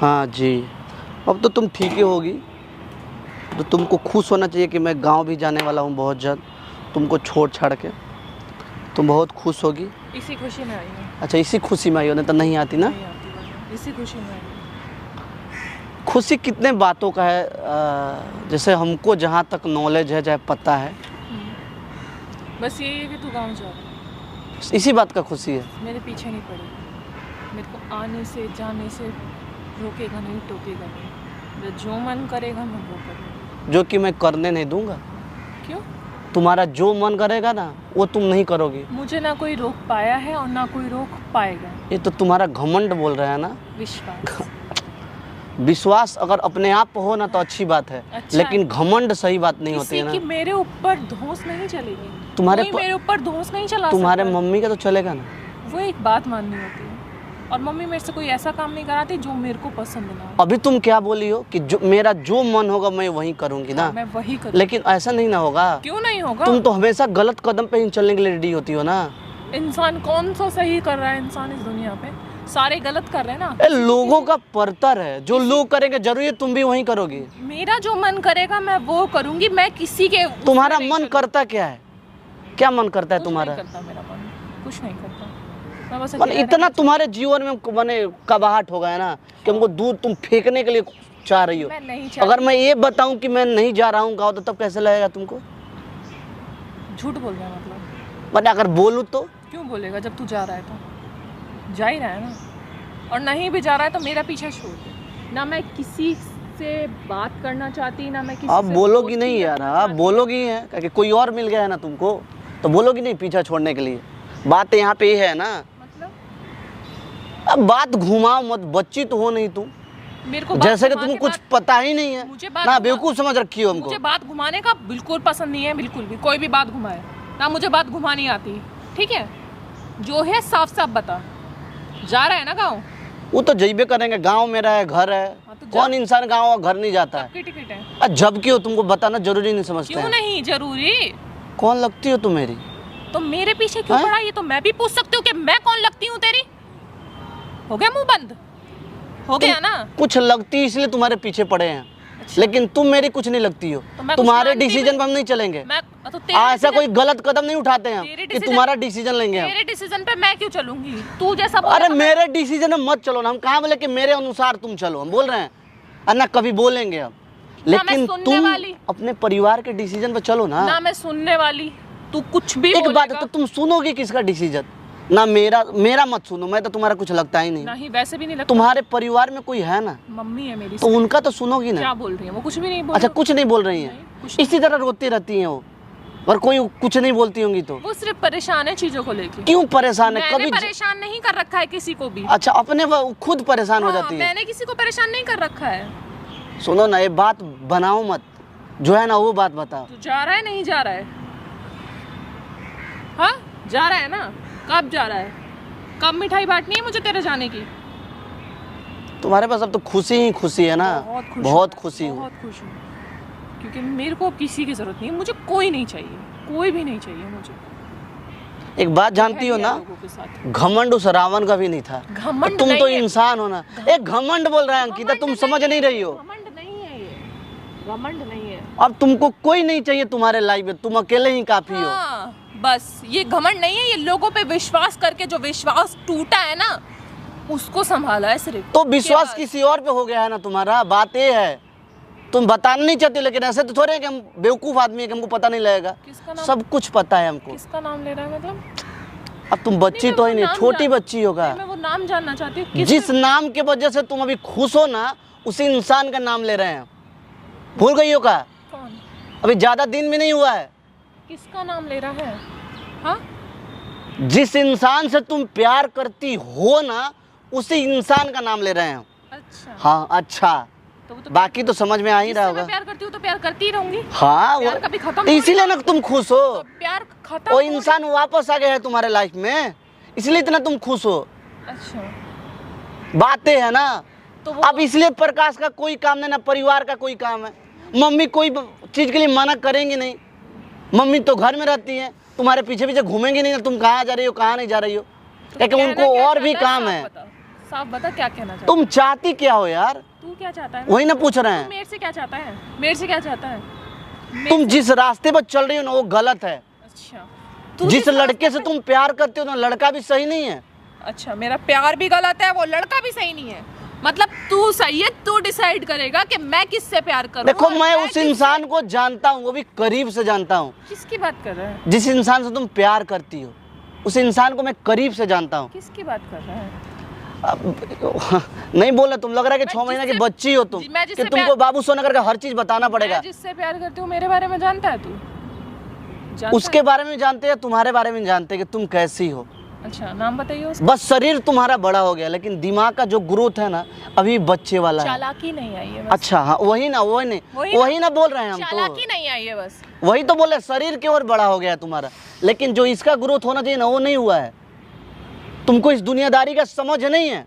हाँ जी, अब तो तुम ठीक ही होगी। तो तुमको खुश होना चाहिए कि मैं गांव भी जाने वाला हूँ बहुत जल्द, तुमको छोड़ छाड़ के। तुम बहुत खुश होगी। इसी खुशी में आई हूँ। अच्छा, इसी खुशी में आई हो, नहीं तो नहीं आती ना। नहीं आती वरना, इसी खुशी में आई हूँ। खुशी कितने बातों का है, जैसे हमको जहाँ तक नॉलेज है, चाहे पता है, बस यही है कि तू गाँव जा रहा है। इसी बात का खुशी है। मेरे पीछे नहीं पड़ेगा, मेरे को आने से जाने से रोकेगा नहीं, टोकेगा नहीं। मेरा जो मन करेगा मैं वो करूँगी। जो कि मैं करने नहीं दूंगा। क्यों? तुम्हारा जो मन करेगा ना वो तुम नहीं करोगी। मुझे ना कोई रोक पाया है और ना कोई रोक पाएगा। ये तो तुम्हारा घमंड बोल रहा है ना। विश्वास। विश्वास अगर अपने आप पे हो ना तो अच्छी बात है, अच्छा लेकिन घमंड सही बात नहीं होती है ना। कि मेरे ऊपर धौंस नहीं चलेगी, तुम्हारे मेरे ऊपर धौंस नहीं चला तुम्हारे सकता। मम्मी का तो चलेगा ना। वो एक बात माननी होती है, और मम्मी मेरे से कोई ऐसा काम नहीं कराती जो मेरे को पसंद ना हो। अभी तुम क्या बोली हो कि जो मेरा जो मन होगा मैं वही करूंगी ना। मैं वही करूँगी। लेकिन ऐसा नहीं ना होगा। क्यों नहीं होगा? तुम तो हमेशा गलत कदम पे ही चलने के लिए रेडी होती हो ना। इंसान कौन सा सही कर रहा है? इंसान इस दुनिया पे सारे गलत कर रहे हैं ना। लोगों का परतर है, जो लोग करेंगे जरूरी है तुम भी वही करोगी। मेरा जो मन करेगा मैं वो करूंगी, मैं किसी के। तुम्हारा मन करता क्या है? क्या मन करता है तुम्हारा? कुछ नहीं करता मेरा मन, कुछ नहीं करता। मैं बस इतना तुम्हारे जीवन में मैंने कबाहट हो गया ना कि हमको दूर तुम फेंकने के लिए चाह रही हो। मैं नहीं अगर मैं ये बताऊं कि मैं नहीं जा रहा हूँ गाँव तो तब कैसे लगेगा तुमको? झूठ बोल रहा है मतलब? बट अगर बोलूँ तो? क्यों बोलेगा जब तू जा रहा है तो? जा ही रहा है ना। और नहीं भी जा रहा है तो मेरा पीछा छोड़ दे ना। मैं किसी से बात करना चाहती ना, मैं किसी अब से बोलोगी नहीं यार। आप बोलोगी है कि कोई और मिल गया है ना तुमको, तो बोलोगी नहीं पीछा छोड़ने के लिए? बात यहाँ पे ये है ना। मतलब अब बात घुमाओ मत, बच्ची तो हो नहीं तुम। मेरे को जैसे कि तुमको कुछ पता ही नहीं है मुझे ना, बेवकूफ समझ रखी हो हमको। मुझे बात घुमाने का बिल्कुल पसंद नहीं है, बिल्कुल भी। कोई भी बात घुमाए ना, मुझे बात घुमानी आती। ठीक है, जो है साफ साफ बता। जा रहा है ना गाँव? वो तो जइबे करेंगे, गांव मेरा है, घर है। तो कौन इंसान गांव और घर नहीं जाता है? टिकट है। जब क्यों तुमको बताना जरूरी नहीं समझते क्यों हैं? नहीं जरूरी? कौन लगती हो तुम मेरी? तो मेरे पीछे क्यों पड़ा? ये तो मैं भी पूछ सकती हूँ कि मैं कौन लगती हूँ तेरी। हो गया मुंह बंद? हो गया ना? कुछ लगती इसलिए तुम्हारे पीछे पड़े हैं। अच्छा। लेकिन तुम मेरी कुछ नहीं लगती हो। तो तुम्हारे डिसीजन पे हम नहीं चलेंगे। ऐसा कोई गलत कदम नहीं उठाते हैं कि तुम्हारा डिसीजन लेंगे हम। तेरे डिसीजन पे मैं क्यों चलूंगी? तू जैसा अरे मेरे डिसीजन में मत चलो ना। हम कहाँ बोले कि मेरे अनुसार तुम चलो? हम बोल रहे हैं अन्ना कभी बोलेंगे हम, लेकिन तुम अपने परिवार के डिसीजन पे चलो ना। ना मैं सुनने वाली, तू कुछ भी एक बात है, तो तुम सुनोगे किसका डिसीजन? ना मेरा मत सुनो। मैं तो तुम्हारा कुछ लगता ही नहीं। वैसे भी नहीं लगता। तुम्हारे परिवार में कोई है ना? मम्मी है मेरी, तो उनका तो सुनोगी ना। क्या बोल रही है वो? कुछ भी नहीं बोल। अच्छा, कुछ नहीं बोल रही है, इसी तरह रोती रहती हैं वो। और कोई कुछ नहीं बोलती होंगी तो? वो सिर्फ परेशान है चीजों को लेके। क्यों परेशान है? कभी परेशान नहीं कर रखा है किसी को भी। अच्छा, अपने वो खुद परेशान हो जाती है। मैंने किसी को परेशान नहीं कर रखा है। सुनो ना, ये बात बनाओ मत, जो है ना वो बात बताओ। तू जा रहा है नहीं जा रहा है? हाँ जा रहा है ना? कब जा रहा है? कब मिठाई बांटनी है मुझे तेरे जाने की? तुम्हारे पास अब तो खुशी ही खुशी है ना। बहुत खुशी हूँ। बहुत खुश हूँ, क्योंकि मेरे को अब किसी की जरूरत नहीं है। मुझे कोई नहीं चाहिए, कोई भी नहीं चाहिए मुझे। एक बात जानती हो ना, घमंड उस रावण का भी नहीं था। तुम तो इंसान हो ना। एक घमंड बोल रहा है अंकिता, तुम समझ नहीं रही हो। घमंड नहीं है ये, घमंड नहीं है। अब तुमको कोई नहीं चाहिए तुम्हारे लाइफ में, तुम अकेले ही काफी हो। बस ये घमंड नहीं है, ये लोगों पे विश्वास करके जो विश्वास टूटा है ना उसको संभाला है सिर्फ। तो विश्वास किसी और पे हो गया है ना तुम्हारा। बात ये है, तुम बताना नहीं चाहते, लेकिन ऐसे तो थोड़े कि हम बेवकूफ आदमी है कि हमको पता नहीं लगेगा। सब कुछ पता है हमको। किसका नाम ले रहा है मतलब? अब तुम बच्ची तो ही नहीं, छोटी बच्ची होगा। मैं वो नाम जानना चाहती हूँ। जिस नाम के वजह से तुम अभी खुश हो ना, उसी इंसान का नाम ले रहे हैं। भूल गई हो का? कौन? अभी ज्यादा दिन भी नहीं हुआ है। किसका नाम ले रहा है? हाँ? जिस इंसान से तुम प्यार करती हो ना, उसी इंसान का नाम ले रहे हैं। अच्छा। हाँ अच्छा, तो बाकी तो समझ में आ ही रहा होगा। प्यार करती हूँ तो प्यार करती रहूंगी। हाँ, प्यार कभी खत्म इसीलिए ना तुम खुश हो। तो प्यार खत्म, वो इंसान वापस आ गया है तुम्हारे लाइफ में, इसलिए इतना तुम खुश हो। अच्छा, बातें है ना। तो अब इसलिए प्रकाश का कोई काम नहीं, ना परिवार का कोई काम है। मम्मी कोई चीज के लिए मना करेंगी नहीं। मम्मी तो घर में रहती है, तुम्हारे पीछे पीछे घूमेंगी नहीं ना तुम कहाँ जा रही हो कहाँ नहीं जा रही हो, क्योंकि उनको और भी काम है। साफ बता क्या कहना चाहता तुम चाहती क्या हो यार? है? तू क्या चाहता है? वही ना पूछ रहे तू हैं। मेरे से क्या चाहता है? मेरे से क्या चाहता है? तुम जिस रास्ते पर चल रही हो ना वो गलत है। अच्छा जिस लड़के से तुम प्यार करते हो ना लड़का भी सही नहीं है। अच्छा मेरा प्यार भी गलत है, वो लड़का भी सही नहीं है। मतलब तू सही है, तू डिसाइड करेगा कि मैं किससे प्यार करूं। देखो और मैं उस इंसान को जानता हूँ, वो भी करीब से जानता हूँ। किसकी बात कर रहा है? जिस इंसान से तुम प्यार करती हो उस इंसान को मैं करीब से जानता हूँ। किसकी बात कर रहा है? नहीं बोल रहे, तुम लग रहा है कि मैं 6 महीने की जिससे- बच्ची हो तुम, मैं कि जिससे तुमको बाबू सोना करके हर चीज बताना पड़ेगा। मैं जिससे प्यार करती हूँ मेरे बारे में जानता है तू? जानता उसके बारे में जानते हैं, तुम्हारे बारे में जानते हैं कि तुम कैसी हो। है? अच्छा नाम बताइए उसका। बस शरीर तुम्हारा बड़ा हो गया लेकिन दिमाग का जो ग्रोथ है ना अभी बच्चे वाला है। चालाकी नहीं आई है बस। अच्छा हाँ वही ना वही ना बोल रहे हैं हम तो। चालाकी नहीं आई है बस। वही तो बोले शरीर की ओर बड़ा हो गया है तुम्हारा, लेकिन जो इसका ग्रोथ होना चाहिए ना वो नहीं हुआ है। तुमको इस दुनियादारी का समझ नहीं है।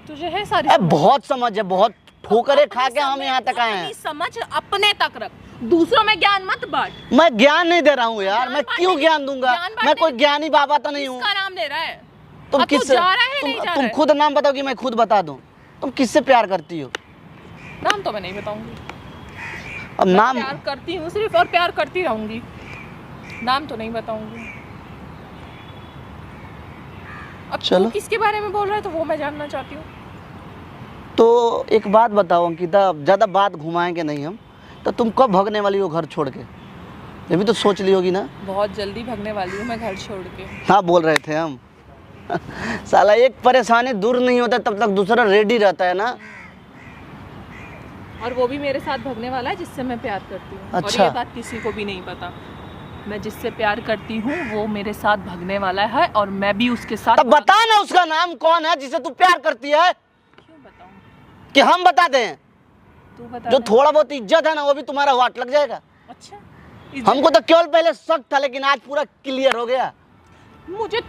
तुझे है सारी अरे समझ। बहुत समझ है, बहुत ठोकरे खा के हम अपनी यहाँ तक आए अपनी हैं। समझ अपने तक रख, दूसरों में ज्ञान मत बांट। मैं ज्ञान नहीं दे रहा हूँ यार, ज्ञान मैं बांटने क्यों की- ज्ञान दूंगा? ज्ञान बांटने मैं कोई की- ज्ञानी बाबा तो नहीं हूँ। किसका नाम ले रहा है? तुम अब तू किससे जा रहा है नहीं जा तुम रहा है? खुद नाम बताओ कि मैं खुद बता दूं। तुम किससे प्यार करती हो? नाम तो मैं नहीं बताऊंगी। अब मैं नाम प्यार करती हूँ सिर्फ और प्यार करती रहूंगी। नाम तो नहीं बताऊंगी। अब चलो। तू किसके बारे में बोल रहा है तो वो मैं जानना चाहती हूँ। तो एक बात बताओ अंकिता, ज़्यादा बात घुमाएंगे नहीं हम, तो तुम कब भागने वाली हो घर छोड़ के? ये भी तो सोच ली होगी ना। बहुत जल्दी भागने वाली हूँ मैं घर छोड़ के। हाँ बोल रहे थे हम। साला एक परेशानी दूर नहीं होता तब तक दूसरा रेडी रहता है ना। और वो भी मेरे साथ भागने वाला है जिससे मैं प्यार करती हूँ। अच्छा। और ये बात किसी को भी नहीं पता। मैं जिससे प्यार करती हूँ वो मेरे साथ भागने वाला है और मैं भी उसके साथ। तब बता ना उसका नाम कौन है जिसे तू प्यार करती है, क्यों बताऊँ? कि हम बता दें? तू बता जो दे। थोड़ा बहुत इज्जत है ना वो भी तुम्हारा वाट लग जाएगा। अच्छा हमको तो केवल पहले शक था लेकिन आज पूरा क्लियर हो गया। मुझे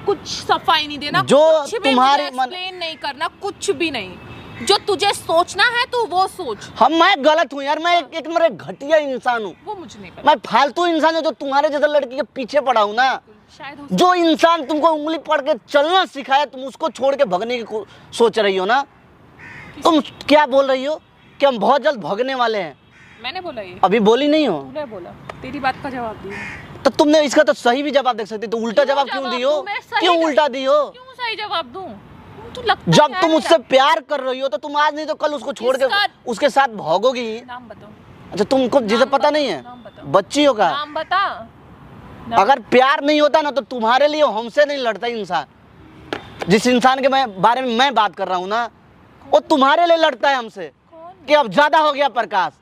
कुछ सफाई नहीं देना, जो कुछ भी तुम्हारी मुझे मन- एक्सप्लेन नहीं करना, कुछ भी नहीं। जो तुझे सोचना है तू वो सोच। मैं गलत हूँ यार, मैं एक नंबर एक घटिया इंसान हूँ। वो मुझे नहीं पता। मैं फालतू इंसान हूँ जो तुम्हारे जैसे लड़की के पीछे पड़ा हूँ ना। शायद हो जो इंसान तुमको उंगली पड़ के चलना सिखाया तुम उसको छोड़ के भगने की सोच रही हो ना। तुम क्या बोल रही हो कि हम बहुत जल्द भगने वाले हैं? मैंने बोला ये? अभी बोली नहीं हो तूने बोला। तेरी बात का जवाब दिया। तो तुमने इसका तो सही भी जवाब देख सकती, तो उल्टा क्यों जवाब क्यों जवाब दियो? दूं? मैं सही क्यों जवाब- उल्टा दियो? क्यों सही जवाब दूं? तू लगता जब क्या तुम है उससे मेरा? प्यार कर रही हो तो तुम आज नहीं तो कल उसको छोड़ के किसका- उसके साथ भागोगी ही। नाम बताओ। अच्छा तुमको जिसे नाम पता बता, नहीं है नाम बताओ। बच्ची होगा। नाम बता। नाम- अगर प्यार नहीं होता ना तो तुम्हारे लिए हमसे नहीं लड़ता इंसान। जिस इंसान के बारे में मैं बात कर रहा हूँ ना वो तुम्हारे लिए लड़ता है हमसे कौन? कि अब ज्यादा हो गया प्रकाश।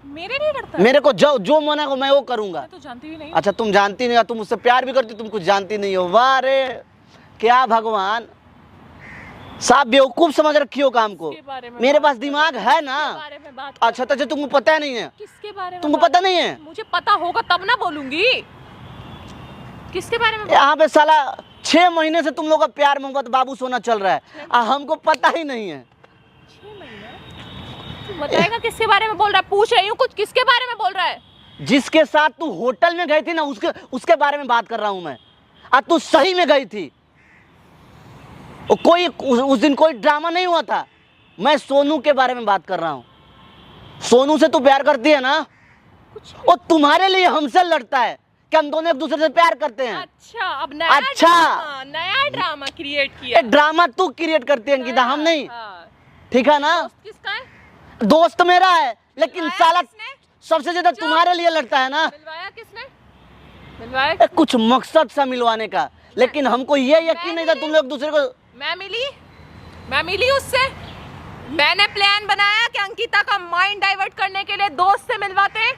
मेरे लिए लड़ता है? मेरे को जो मन है मैं वो करूंगा। मैं तो जानती भी नहीं। अच्छा तुम जानती नहीं हो, तुम उससे प्यार भी करती तुम कुछ जानती नहीं हो। वाह रे क्या भगवान, साफ बेवकूफ समझ रखी हो काम को। किसके बारे में मेरे बात पास कर दिमाग रहे हो? है ना। किसके बारे में बात कर- अच्छा तो तुमको पता नहीं है? किसके बारे में तुमको बात- पता नहीं है? मुझे पता होगा तब ना बोलूंगी। किसके बारे में? यहाँ पे साला 6 महीने से तुम लोग का प्यार मोहब्बत बाबू सोना चल रहा है हमको पता ही नहीं है। 6 महीने? तू बताएगा किसके बारे में बोल रहा है? पूछ रही हूँ कुछ, किसके बारे में बोल रहा है? जिसके साथ तू होटल में गई थी ना उसके बारे में बात कर रहा हूं मैं। आज तू सही में गई थी। वो कोई उस दिन कोई ड्रामा नहीं हुआ था। मैं सोनू के बारे में बात कर रहा हूं। सोनू से तू प्यार करती है ना, कुछ वो तुम्हारे लिए हमसे लड़ता है कि हम दोनों एक दूसरे से प्यार करते हैं। अच्छा अब नया अच्छा। नया ड्रामा क्रिएट किया। एक ड्रामा तू क्रिएट करती है अंकिता, हम नहीं। हाँ। ठीक है ना? दोस्त किसका है? दोस्त मेरा है लेकिन मिलवाया साला किसने? सबसे ज्यादा तुम्हारे लिए लड़ता है ना। मिलवाया किसने? मिलवाया एक कुछ मकसद सा मिलवाने का, लेकिन हमको ये यकीन नहीं था तुम लोग दूसरे को। मैं मिली उससे। मैंने प्लान बनाया कि अंकिता का माइंड डाइवर्ट करने के लिए दोस्त से मिलवाते।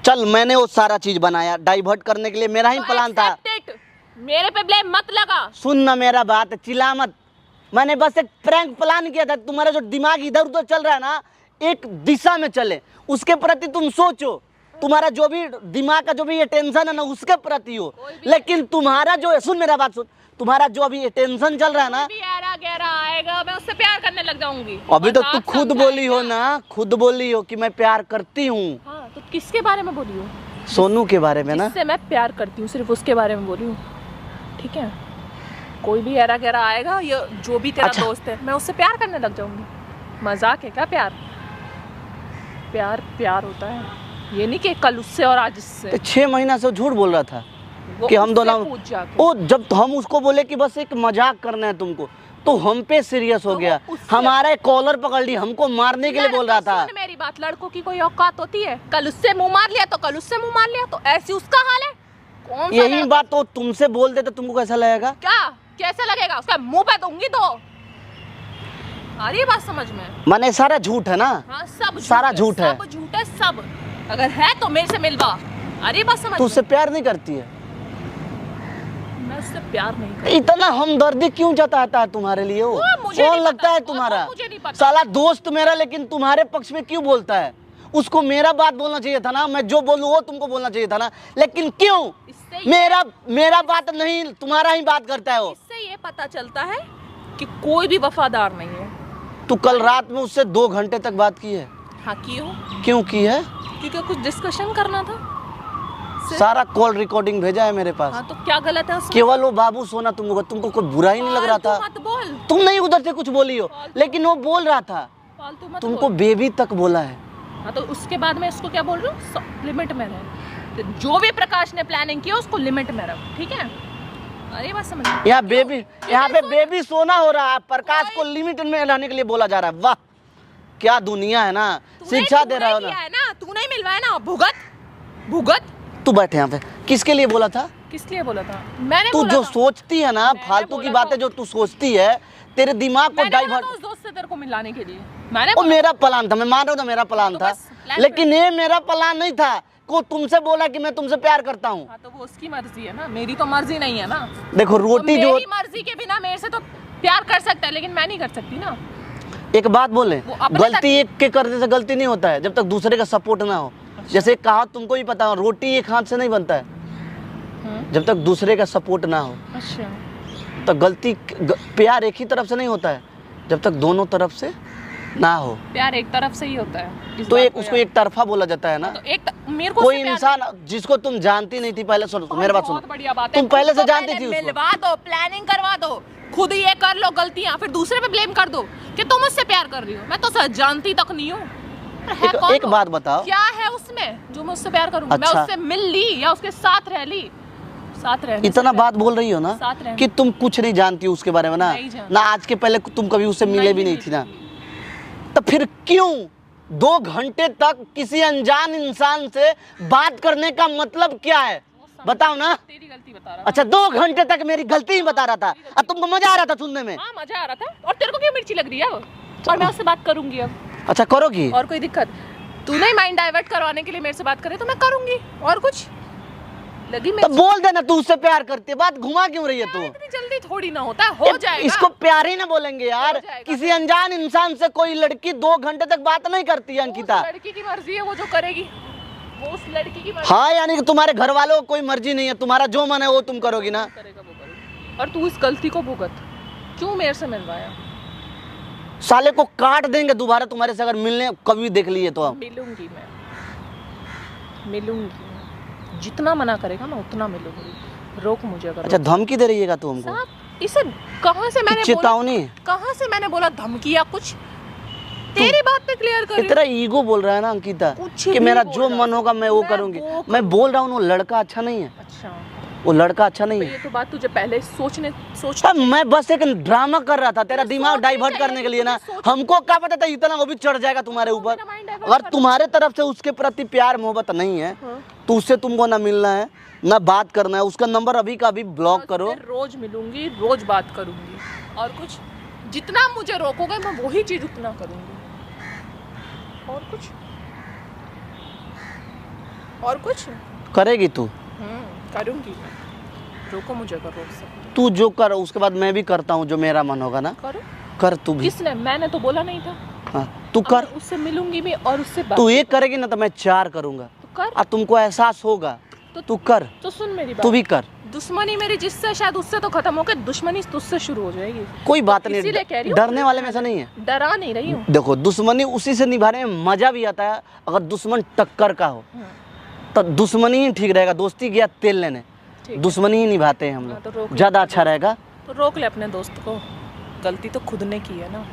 चल मैंने वो सारा चीज बनाया डाइवर्ट करने के लिए, मेरा ही प्लान था। Accept it। मेरे पे ब्लेम मत लगा। सुन ना मेरा बात, चिल्ला मत। मैंने बस एक प्रैंक प्लान किया था। तुम्हारा जो दिमाग इधर उधर चल रहा है ना एक दिशा में चले, उसके प्रति तुम सोचो। तुम्हारा जो भी दिमाग का जो भी ये टेंशन है ना उसके प्रति हो। लेकिन तुम्हारा जो, सुन मेरा बात सुन, तुम्हारा जो अभी टेंशन चल रहा है ना, भी ऐरा गहरा आएगा मैं उससे प्यार करने लग जाऊंगी। अभी तो और तू बात खुद समझाएगा। बोली हो ना, खुद बोली हो कि मैं प्यार करती हूँ। हाँ तो किसके बारे में बोली हूँ? सोनू के बारे में ना। जिससे मैं प्यार करती हूँ सिर्फ उसके बारे में बोली हूँ। ठीक है कोई भी ऐरा गैरा आएगा, ये जो भी तेरा अच्छा। दोस्त है, मैं उससे प्यार करने लग जाऊंगी। मजाक है क्या प्यार? प्यार प्यार होता है, ये नहीं कि कल उससे और आज इससे। तो 6 महीना से वो झूठ बोल रहा था वो कि हम उससे दोनों, पूछ जाके। ओ जब हम उसको बोले कि बस एक मजाक करना है तुमको, तो हम पे सीरियस हो तो गया, उससे- हमारा एक कॉलर पकड़ ली, हमको मारने के लिए बोल रहा था। सुन मेरी बात, लड़कों की कोई औकात होती है? कल उससे मुंह मार लिया तो कल उससे मुंह मार लिया, तो ऐसी उसका हाल है। कौन सा यही लड़का- बात तो तुमसे बोल दे तो तुमको कैसा लगेगा? क्या कैसे लगेगा? उसका मुंह पे दूंगी तो। आ रही है बात समझ में? माने सारा झूठ है ना? हाँ सब सारा झूठ है। सब झूठ है सब। अगर है तो मेरे से मिलवा। आ रही है बात समझ तू में? उससे प्यार नहीं करती है? मैं उससे प्यार नहीं करती। इतना हमदर्दी क्यों जताता है तुम्हारे लिए वो? मुझे कौन नहीं लगता पता, है वो तुम्हारा? मुझे नहीं पता। साला दोस्त मेरा, लेकिन तुम्हारे पक्ष में क्यों बोलता है? उसको मेरा बात बोलना चाहिए था ना, मैं जो बोलूं वो तुमको बोलना चाहिए था ना, लेकिन क्यों इससे मेरा बात नहीं, तुम्हारा ही बात करता है वो। इससे ये पता चलता है कि कोई भी वफादार नहीं है। तू कल रात में उससे 2 घंटे तक बात की है? हाँ क्यों? क्यों की है? क्योंकि कुछ डिस्कशन करना था। सिर्फ- सारा कॉल रिकॉर्डिंग भेजा है मेरे पास। हाँ तो क्या गलत है उसमें? केवल वो बाबू सोना तुमको कोई बुरा ही नहीं लग रहा था? फालतू मत बोल। तुम नहीं उधर से कुछ बोली हो, लेकिन वो बोल रहा था, फालतू मत तुमको बोल। बेबी तक बोला है। हाँ तो उसके बाद मैं इसको क्या बोल रही हूँ, लिमिट में रहे। तो जो भी प्रकाश ने प्लानिंग किया उसको लिमिट में रख, ठीक है? अरे बात समझ में? यहाँ पे बेबी सोना हो रहा है, प्रकाश को लिमिट में रहने के लिए बोला जा रहा है। वाह क्या दुनिया है ना, शिक्षा दे रहा हो ना। तू नहीं मिलवाया ना, भुगत भुगत। तू बैठे यहाँ पे, किसके लिए बोला था? किस लिए बोला था? मैंने तू बोला जो था। सोचती है ना, मैंने फालतू की बोला बातें था। जो तू सोचती है, तेरे दिमाग को मैंने बोला डाइवर्ट। था उस दोस्त से तेरे को मिलाने के लिए। मैंने वो बोला मेरा प्लान था, मैं मान रहा हूँ, मेरा प्लान तो था, बस प्लान लेकिन ये मेरा प्लान नहीं था। को तुमसे बोला कि मैं तुमसे प्यार करता हूँ। हाँ तो वो उसकी मर्जी है ना, मेरी तो मर्जी नहीं है ना। देखो तो रोटी जो, मेरी मर्जी के बिना मेरे से तो प्यार कर सकता है, लेकिन मैं नहीं कर सकती ना। एक बात बोले, वो अपने गलती एक के करने से गलती नहीं होता है, जब तक दूसरे का सपोर्ट ना हो। जैसे कहा तुमको भी पता हो, रोटी एक हाथ से नहीं बनता है, जब तक दूसरे का सपोर्ट ना हो। अच्छा तो गलती प्यार एक ही तरफ से नहीं होता है, जब तक दोनों तरफ से ना हो। प्यार एक तरफ से ही होता है। इस तो बात एक को उसको याद- एक तरफा बोला जाता है ना। तो एक मेरे को कोई उससे प्यार इंसान जिसको तुम जानती नहीं थी पहले, सुनो मेरे बात बहुत सुनो, बढ़िया बात है। तुम पहले से खुद को जानती थी उसको। मिलवा दो, प्लानिंग करवा दो, खुद ये कर लो गलतियां, फिर दूसरे पे ब्लेम कर दो कि तुम मुझसे प्यार कर रही हो। मैं तो सच जानती तक नहीं हूँ। पर है कौन एक वो? बात बताओ, क्या है उसमें जो मैं उससे प्यार करूँ? मैं अच्छा। उससे मिल ली या उसके साथ रह ली? साथ रहने से इतना प्यार- बात बोल रही हो ना साथ रहने- कि तुम कुछ नहीं जानती हो उसके बारे में ना, नहीं जानती। ना आज के पहले तुम कभी उससे मिले भी नहीं थी ना, तो फिर क्यों 2 घंटे तक किसी अनजान इंसान से बात करने का मतलब क्या है? बताओ ना। तेरी गलती बता रहा। अच्छा 2 घंटे तक मेरी गलती ही बता रहा था, अब तुमको मजा आ रहा था सुनने में? हाँ मजा आ रहा था। और तेरे को क्यों मिर्ची लग रही है अब? और मैं उससे बात करूंगी अब। अच्छा करोगी? और कोई दिक्कत? तू नहीं माइंड डाइवर्ट करवाने के लिए मेरे से बात करे तो मैं करूंगी। और कुछ लगी तो मिर्ची? बोल देना तू उससे प्यार करती है, बात घुमा क्यों रही है तू? इतनी जल्दी थोड़ी ना होता है, हो जाएगा। इसको प्यार ही ना बोलेंगे यार। हो जाएगा। किसी अनजान इंसान से कोई लड़की 2 घंटे तक बात नहीं करती है अंकिता। उस लड़की की मर्जी है, वो जो करेगी वो उस लड़की की मर्जी हाँ यानी कि तुम्हारे घर वालों को कोई मर्जी नहीं है, तुम्हारा जो मन है वो तुम करोगी ना। करेगा, वो करेगी। और तू इस गलती को भुगत। क्यों मेरे से मिलवाया? साले को काट देंगे दोबारा तुम्हारे से अगर मिलने कभी देख लिए तो हम। मिलूंगी मैं, मिलूंगी। जितना मना करेगा मैं उतना मिलूंगी। रोक मुझे अगर। अच्छा धमकी दे रही है तू हमको? साहब इसे कहाँ से मैंने बोला? चेतावनी? कहाँ से मैंने बोला धमकी या कुछ? तेरी बात पे क्लियर कर रही हूँ। इतना ईगो बोल रहा है ना अंकिता कुछ कि भी मेरा बोल जो रहा मन होगा मैं वो करूंगी। मैं बोल रहा हूँ वो लड़का अच्छा नहीं है, अच्छा वो लड़का अच्छा नहीं तो है। ये तो बात तुझे पहले सोच अब मैं बस एक ड्रामा कर रहा था तेरा तो दिमाग सोचनी डाइवर्ट चाहिए, करने के लिए ना। सोच- हमको क्या पता था इतना वो भी चढ़ जाएगा तुम्हारे ऊपर। मेरा mind divert अगर कर- तुम्हारे तरफ से उसके प्रति प्यार मोहब्बत नहीं है हाँ। तो उससे तुमको ना मिलना है ना बात करना है। उसका नंबर अभी का अभी ब्लॉक करो। उससे रोज मिलूंगी, रोज बात करूंगी। और कुछ जितना मुझे रोकोगे मैं वही चीज उतना करूंगी। और कुछ? और कुछ? करेगी तू? करूंगी मैं। रोको मुझे अगर रोक सकते तू जो कर उसके बाद मैं भी करता हूँ जो मेरा मन होगा ना। करो। कर तू भी। किसने? मैंने तो बोला नहीं था। हाँ, तू अब कर। मैं उससे मिलूंगी भी और उससे बात तू एक करेगी ना तो मैं 4 करूंगा। तो कर। और तुमको एहसास होगा तो तू कर। तो सुन मेरी तू बात। भी कर। दुश्मनी मेरी जिससे शायद उससे तो खत्म होकर दुश्मनी तुझसे शुरू हो जाएगी। कोई बात नहीं, इसीलिए कह रही हूँ, डरने वाले में ऐसा नहीं है। डरा नहीं रही हूँ। देखो दुश्मनी उसी से निभाने में मजा भी आता है अगर दुश्मन टक्कर का हो तो दुश्मनी ही ठीक रहेगा। दोस्ती गया तेल लेने, ठीक है। दुश्मनी ही निभाते हैं हम हाँ, तो लोग, रोक लो। ज्यादा अच्छा रहेगा। तो रोक ले अपने दोस्त को, गलती तो खुद ने की है ना।